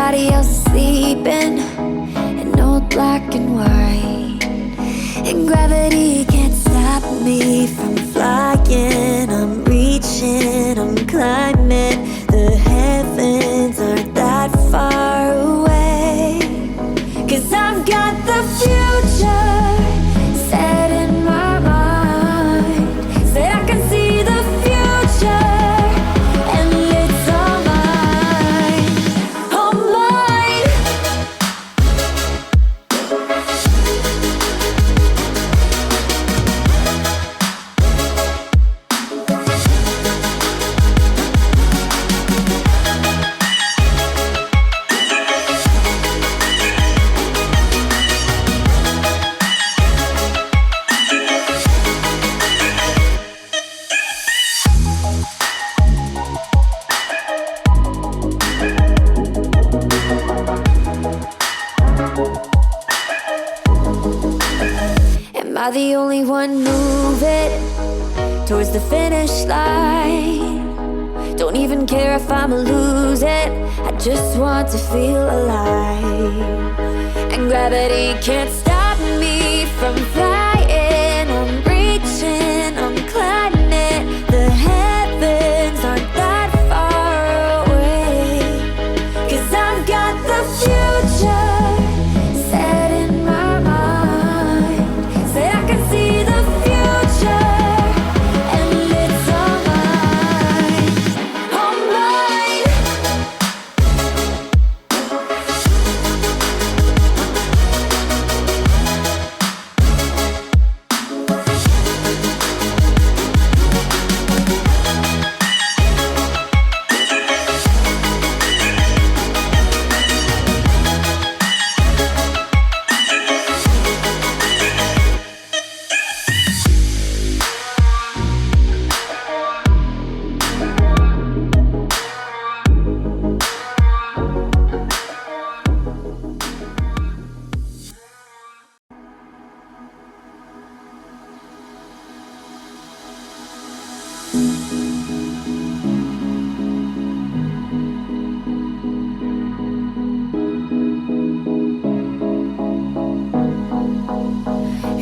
everybody else is sleeping in old black and white, and gravity can't stop me from flying. I'm reaching, I'm climbing. The heavens aren't that far away, 'cause I've got the future set in my mind. Said I can see the future, and it's all mine, all mine. Am I the only one moving towards the finish line? Don't even care if I'ma lose it, I just want to feel alive. And gravity can't stop me from flying. I'm reaching, I'm climbing. The heavens aren't that far away, 'cause I've got the future set in my mind. Say I can see the future, and it's all mine, all mine.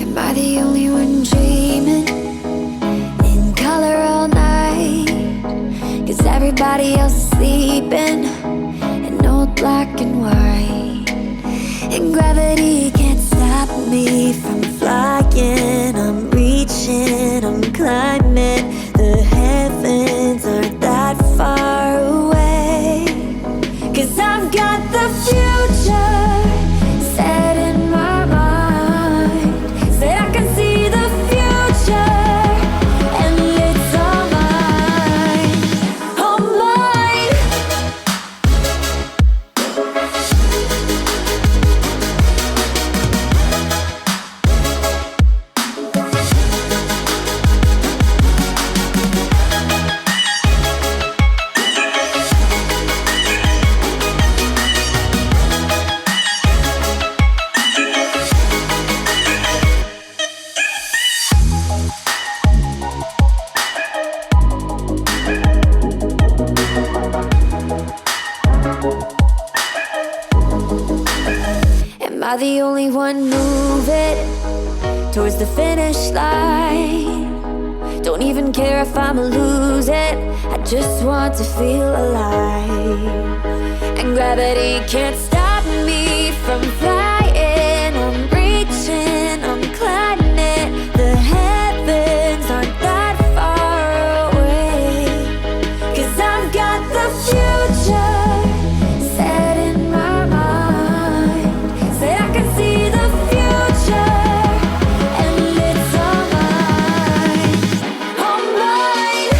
Am I the only one dreaming in color all night? 'Cause everybody else is sleeping in old black and white, and gravity can't stop me from flying. I'm reaching, I'm climbing. The heavens aren't that far away, 'cause I've got the future set in my mind. Say I can see the future, and it's all mine, all mine. Am I the only one moving towards the finish line? Don't even care if I'ma lose it, I just want to feel alive. And gravity can't stop me from flying. I'm reaching, I'm climbing. The heavens aren't that far away, 'cause I've got the future set in my mind. Say I can see the future, and it's all mine, all mine.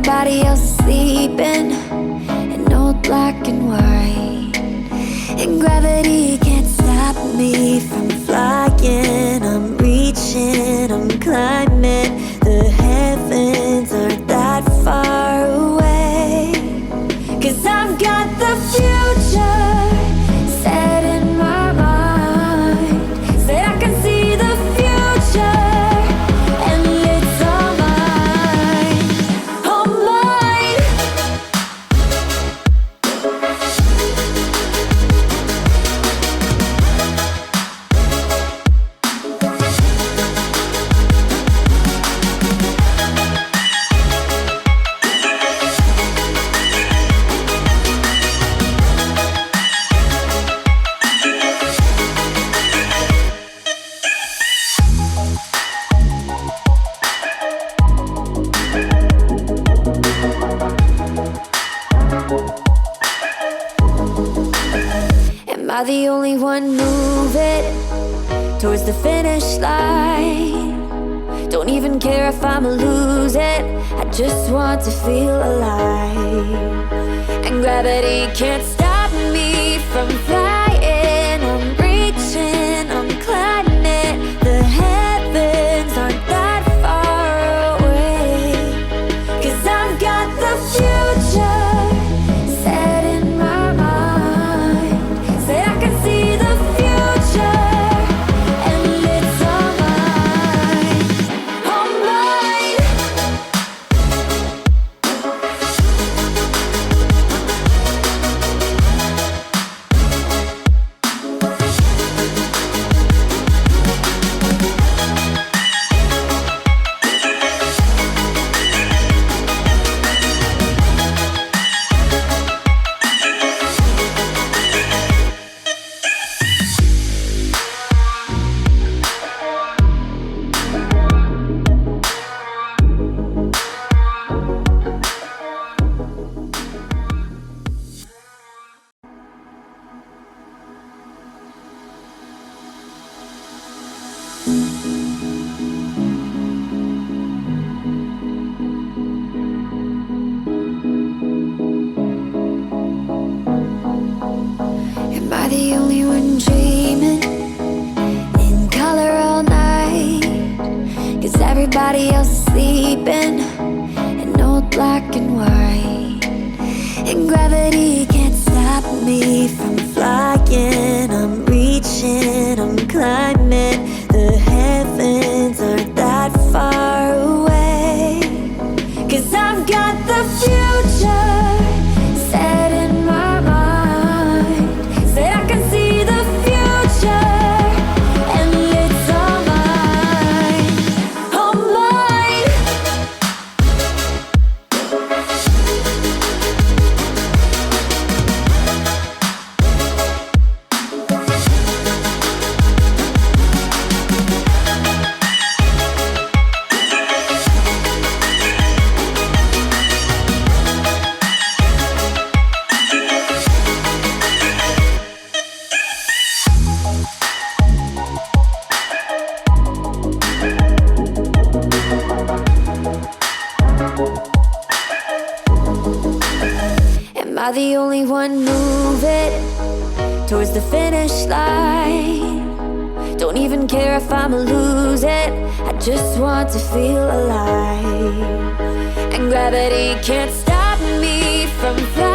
everybody else is sleeping in old black and white. And gravity can't stop me from flying. I'm reaching, I'm climbing. The heavens aren't that far away. 'Cause I've got the future set in my mind. Said I can see the future, and it's all mine, all mine. Am I the only one moving towards the finish line? Don't even care if I'ma lose it, I just want to feel alive. And gravity can't stop me from flying. I'm reaching, I'm climbing. The heavens aren't that far away. 'Cause I've got the future set in my mind. Said I can see the future, and it's all mine, all mine. Am I the only one dreaming in color all night? 'Cause everybody else is sleeping in old black and white. And gravity can't stop me from flying. I'm reaching, I'm climbing. The heavens aren't that far away. 'Cause I've got the future set in my mind. Said I can see the future, and it's all mine, all mine. Am I the only one moving towards the finish line? Don't even care if I'ma lose it, I just want to feel alive. And gravity can't stop me from flying.